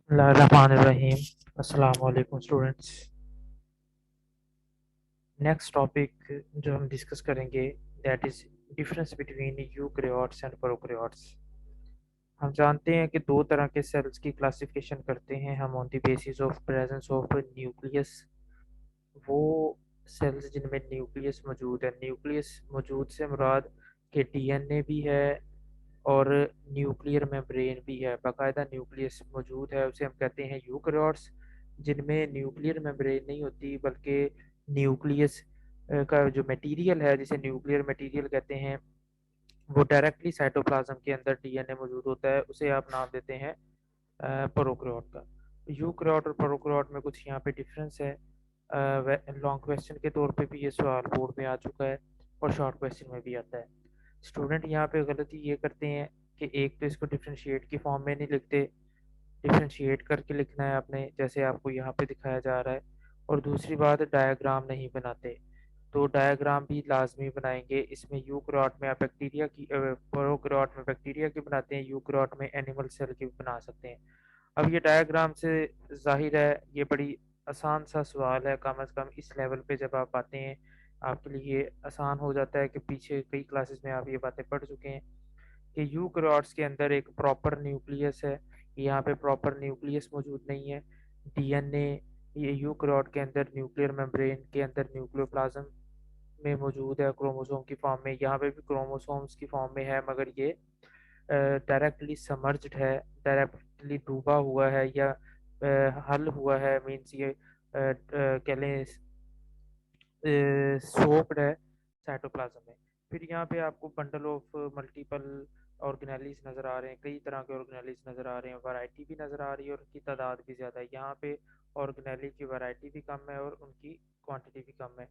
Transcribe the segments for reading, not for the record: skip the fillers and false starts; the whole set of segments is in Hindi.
Bismillahirrahmanirrahim. Assalamu alaikum students. Next topic जो हम डिस्कस करेंगे that is difference between eukaryotes and prokaryotes. हम जानते हैं कि दो तरह के सेल्स की क्लासिफिकेशन करते हैं हम on the basis of presence of nucleus. वो सेल्स जिनमें न्यूक्लियस मौजूद है, न्यूक्लियस मौजूद से मुराद के डीएनए भी है और न्यूक्लियर मेम्ब्रेन भी है, बाकायदा न्यूक्लियस मौजूद है, उसे हम कहते हैं यूकैरियोट्स। जिनमें न्यूक्लियर मेम्ब्रेन नहीं होती बल्कि न्यूक्लियस का जो मटेरियल है जिसे न्यूक्लियर मटेरियल कहते हैं वो डायरेक्टली साइटोप्लाज्म के अंदर डीएनए मौजूद होता है, उसे आप नाम देते हैं प्रोकैरियोट का। यूकैरियोट और प्रोकैरियोट में कुछ यहाँ पे डिफरेंस है। लॉन्ग क्वेश्चन के तौर पे भी ये सवाल बोर्ड में आ चुका है और शॉर्ट क्वेश्चन में भी आता है। स्टूडेंट यहाँ पे गलती ये करते हैं कि एक तो इसको डिफरेंशिएट की फॉर्म में नहीं लिखते, डिफरेंशिएट करके लिखना है आपने जैसे आपको यहाँ पे दिखाया जा रहा है। और दूसरी बात, डायग्राम नहीं बनाते। तो डायग्राम भी लाजमी बनाएंगे। इसमें यूकैरियोट में आप बैक्टीरिया की, प्रोकैरियोट में बैक्टीरिया की बनाते हैं, यूकैरियोट में एनिमल सेल की भी बना सकते हैं। अब ये डायग्राम से जाहिर है ये बड़ी आसान सा सवाल है, कम अज़ कम इस लेवल पे जब आप आते हैं आपके लिए ये आसान हो जाता है कि पीछे कई क्लासेस में आप ये बातें पढ़ चुके हैं कि यूकैरियोट्स के अंदर एक प्रॉपर न्यूक्लियस है। यहाँ पे प्रॉपर न्यूक्लियस मौजूद नहीं है। डीएनए ये यूकैरियोट के अंदर न्यूक्लियर मेम्ब्रेन के अंदर न्यूक्लियोप्लाज्म में मौजूद है क्रोमोसोम की फॉर्म में, यहाँ पे भी क्रोमोसोम्स की फॉर्म में है, मगर ये डायरेक्टली समर्ज्ड है, डायरेक्टली डूबा हुआ है या हल हुआ है, मीन्स ये कह लें सोक्ड है साइटोप्लाज्म में। फिर यहाँ पे आपको बंडल ऑफ मल्टीपल ऑर्गेनेलिज नज़र आ रहे हैं, कई तरह के ऑर्गेनेलिज नज़र आ रहे हैं, वैरायटी भी नज़र आ रही है और उनकी तादाद भी ज़्यादा है। यहाँ पे ऑर्गेनेली की वैरायटी भी कम है और उनकी क्वांटिटी भी कम है।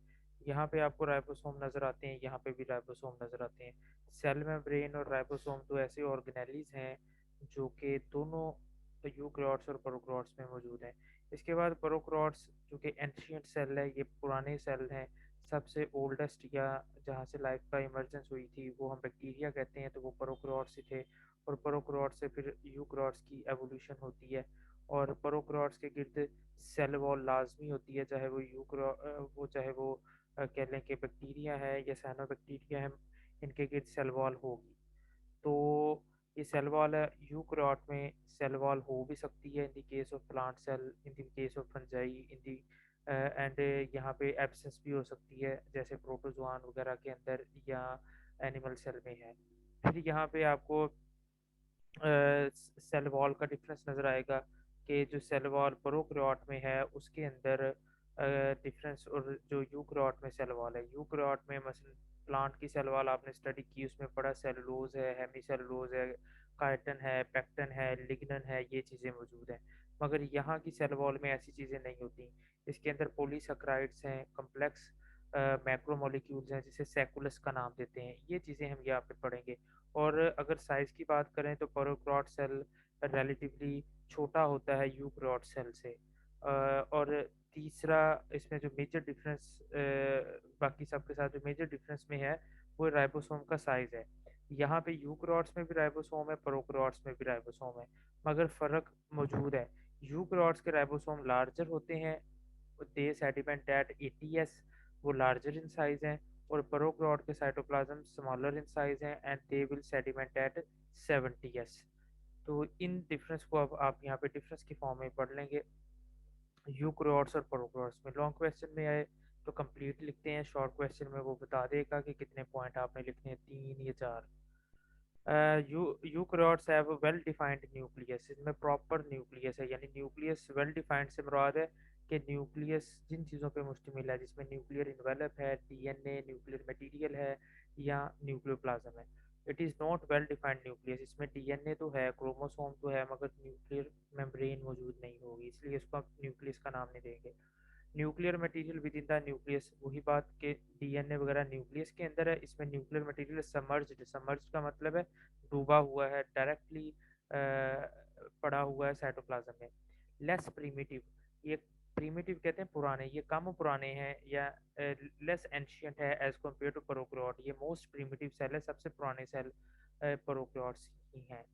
यहाँ पे आपको राइबोसोम नज़र आते हैं, यहाँ पे भी राइबोसोम नज़र आते हैं। सेल मेम्ब्रेन और राइबोसोम दो ऐसे ऑर्गेनेलिज हैं जो कि दोनों यूकैरियोट्स और प्रोकैरियोट्स में मौजूद हैं। इसके बाद प्रोकैरियोट्स जो कि एंशियंट सेल है, ये पुराने सेल हैं। सबसे ओल्डेस्ट या जहाँ से लाइफ का इमर्जेंस हुई थी वो हम बैक्टीरिया कहते हैं, तो वो प्रोकैरियोट्स ही थे। और प्रोकैरियोट्स से फिर यूकैरियोट्स की एवोल्यूशन होती है और प्रोकैरियोट्स के गिर्द सेल वॉल लाजमी होती है, चाहे वो चाहे वो कह लें कि बैक्टीरिया है या साइनोबैक्टीरिया है, इनके गिर्द सेल वॉल होगी। तो ये सेल वॉल यूकैरियोट में सेल वॉल हो भी सकती है in the case of plant cell, in the case of fungi, in the and यहाँ पे एब्सेंस भी हो सकती है जैसे प्रोटोजोआन वगैरह के अंदर या एनिमल सेल में है। फिर यहाँ पे आपको सेल वॉल का डिफरेंस नज़र आएगा कि जो सेल वॉल प्रोकैरियोट में है उसके अंदर डिफरेंस और जो यूकैरियोट में सेल वॉल है। यूकैरियोट में मसलन प्लांट की सेल वॉल आपने स्टडी की, उसमें बड़ा सेलुलोज है, हेमी सेलुलोज है, काइटन है, पेक्टिन है, लिग्नन है, ये चीज़ें मौजूद हैं। मगर यहाँ की सेल वॉल में ऐसी चीज़ें नहीं होती। इसके अंदर पॉलीसैकेराइड्स हैं, कम्प्लेक्स मैक्रोमोलिक्यूल्स हैं जिसे सेकुलस का नाम देते हैं, ये चीज़ें हम यहाँ पे पढ़ेंगे। और अगर साइज़ की बात करें तो प्रोकैरियोट सेल रिलेटिवली छोटा होता है यूकैरियोट सेल से। और तीसरा इसमें जो मेजर डिफरेंस बाकी सबके साथ जो मेजर डिफरेंस में है वो राइबोसोम का साइज़ है। यहाँ पे यूकैरियोट्स में भी राइबोसोम है, प्रोकैरियोट्स में भी राइबोसोम है, मगर फ़र्क मौजूद है। यूकैरियोट्स के राइबोसोम लार्जर होते हैं, दे सेडिमेंट एट 80s, वो लार्जर इन साइज हैं। और प्रोकैरियोट के साइटोप्लाज्म स्मॉलर इन साइज हैं and they will sediment at 70s। तो इन डिफरेंस को अब आप यहाँ पे डिफरेंस की फॉर्म में पढ़ लेंगे यूकैरियोट्स और प्रोकैरियोट्स में। लॉन्ग क्वेश्चन में आए तो कंप्लीट लिखते हैं, शॉर्ट क्वेश्चन में वो बता देगा कि कितने पॉइंट आपने लिखने हैं, 3 या 4। Eukaryotes have well defined nucleus, इनमें प्रॉपर न्यूक्लियस है, यानी न्यूक्लियस वेल डिफाइंड से मुराद है कि न्यूक्लियस जिन चीज़ों पे मुश्तमिल है, जिसमें न्यूक्लियर इन्वेलप है, डीएनए, न्यूक्लियर मटेरियल है या न्यूक्लियोप्लाज्म है। It is not well defined nucleus, इसमें डीएनए तो है, क्रोमोसोम तो है, मगर न्यूक्लियर मेम्ब्रेन मौजूद नहीं होगी, इसलिए इसको आप न्यूक्लियस का नाम नहीं देंगे। Nuclear material with in the nucleus, वही बात के डीएनए वगैरह न्यूक्लियस के अंदर है, इसमें न्यूक्लियर मटेरियल समर्ज्ड, समर्ज्ड का मतलब है डूबा हुआ है, डायरेक्टली पड़ा हुआ है साइटोप्लाज्म में। लेस प्रीमिटिव, ये प्रीमिटिव कहते हैं पुराने, ये कम पुराने हैं, या लेस एंशियंट है एज कम्पेयर टू प्रोकैरियोट, ये मोस्ट प्रीमिटिव सेल है, सबसे पुराने सेल प्रोकैरियोट्स ही हैं।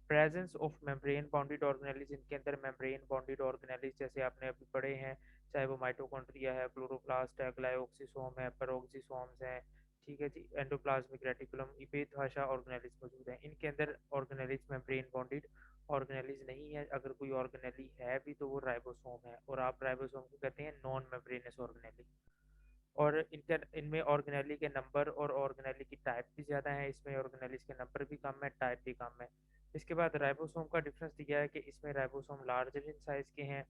Presence of membrane bounded organelles, इनके अंदर मेम्ब्रेन बाउंडेड ऑर्गेनेलिज जैसे आपने अभी पढ़े हैं, चाहे वो माइटोकॉन्ड्रिया है, क्लोरोप्लास्ट है, ग्लाइओक्सिसोम है, पेरोक्सिसोम्स हैं, ठीक है जी, एंडोप्लाज्मिक रेटिकुलम, बेतहाशा ऑर्गेनेलिज मौजूद हैं। इनके अंदर ऑर्गेनेलिज मेम्ब्रेन बाउंडेड ऑर्गेनेलिज नहीं है। अगर कोई ऑर्गेनेली है भी तो वो राइबोसोम है, और आप राइबोसोम को कहते हैं नॉन मेम्ब्रेनस ऑर्गेनेली। और इनमें ऑर्गेनेली के नंबर और ऑर्गेनेली की टाइप भी ज़्यादा है, इसमें ऑर्गेनेलिस के नंबर भी कम है, टाइप भी कम है। इसके बाद राइबोसोम का डिफरेंस दिया है कि इसमें राइबोसोम लार्जर इन साइज के हैं,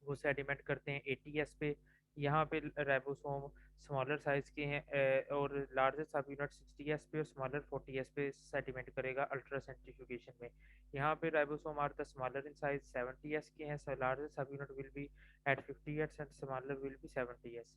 वो सेडिमेंट करते हैं एटीएस पे। यहाँ पे राइबोसोम स्मॉलर साइज के हैं, और लार्जर सब यूनिट 60s पे और स्मॉलर 40s पे सेडिमेंट करेगा अल्ट्रा सेंट्रीफ्यूगेशन में। यहाँ पे ribosome are the smaller in size 70s के हैं, larger subunit will be at 50s and smaller will be 70s।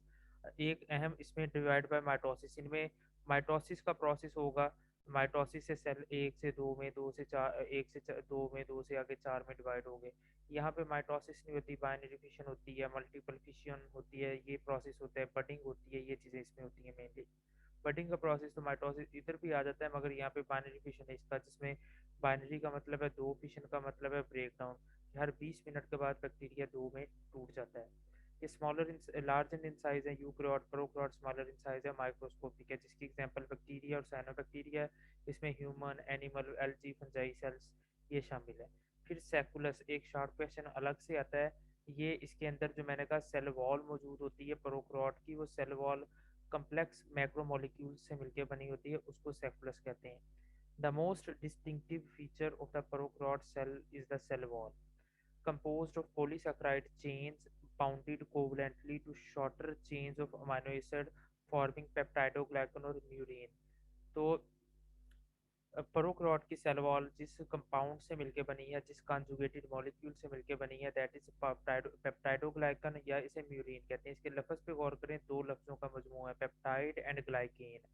एक अहम इसमें डिवाइड बाय माइटोसिस, इनमें माइटोसिस का प्रोसेस होगा। माइटोसिस से सेल एक से दो में, दो से चार, एक से दो में, दो से आगे चार में डिवाइड हो गए। यहाँ पे माइटोसिस नहीं होती, बाइनरी फिशन होती है, मल्टीपल फिशन होती है, ये प्रोसेस होता है, बडिंग होती है, ये चीज़ें इसमें होती है मेनली। बडिंग का प्रोसेस तो माइटोसिस इधर भी आ जाता है, मगर यहाँ पे बाइनरी फिशन है इसका, जिसमें बाइनरी का मतलब है दो, फिशन का मतलब है ब्रेक डाउन। हर 20 मिनट के बाद बैक्टीरिया दो में टूट जाता है। ये smaller in large in size है, eukaryote prokaryote smaller in size है, माइक्रोस्कोपिक है, जिसकी एग्जांपल बैक्टीरिया और साइनोबैक्टीरिया है। इसमें human, animal, algae, fungi cells ये शामिल है। फिर सेकुलस, एक शॉर्ट क्वेश्चन अलग से आता है। ये इसके अंदर जो मैंने कहा सेल वॉल मौजूद होती है प्रोकैरियोट की, वो सेल वॉल कम्प्लेक्स मैक्रोमोलिक्यूल से मिलकर बनी होती है, उसको सेकुलस कहते हैं। The most distinctive feature of the prokaryote cell is the cell wall, composed of polysaccharide chains bounded covalently to shorter chains of amino acid forming peptidoglycan और म्यूरिन। तो प्रोकैरियोट की सेल वॉल जिस कंपाउंड से मिलकर बनी है, जिस कॉन्जुगेटेड मॉलिक्यूल से मिलकर बनी है, दैट इज पेप्टाइडोग्लाइकन, या इसे म्यूरिन कहते हैं। इसके लफ्ज पे गौर करें, दो लफ्जों का मजमू है, peptide and glycan.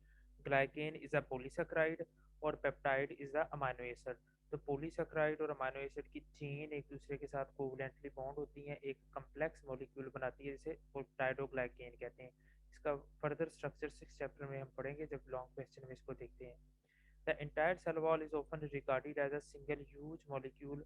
Glycan is a polysaccharide और peptide is a amino acid. तो पॉलीसेक्राइड और अमाइनो एसिड की चेन एक दूसरे के साथ कोवलेंटली बॉन्ड होती हैं, एक कम्प्लेक्स मॉलिक्यूल बनाती है, जिसे पेप्टाइडोग्लाइकेन कहते हैं। इसका फर्दर स्ट्रक्चर 6 चैप्टर में हम पढ़ेंगे जब लॉन्ग क्वेश्चन में इसको देखते हैं। The entire cell wall is often regarded as a single huge molecule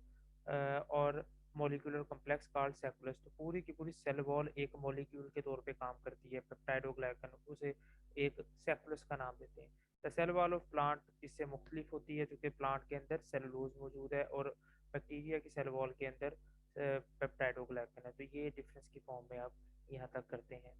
और molecular complex called saccharose। तो पूरी की पूरी सेल वॉल एक मॉलिक्यूल के तौर पे काम करती है, पेप्टाइडोग्लाइकन, उसे एक सेक्युलस का नाम देते हैं। The cell wall of plant इससे मुख्तलिफ होती है, क्योंकि प्लांट के अंदर सेलुलोज मौजूद है और बैक्टीरिया की सेल वॉल के अंदर पेप्टाइडोग्लाइकन है। तो ये डिफरेंस की फॉर्म में आप यहाँ तक करते हैं।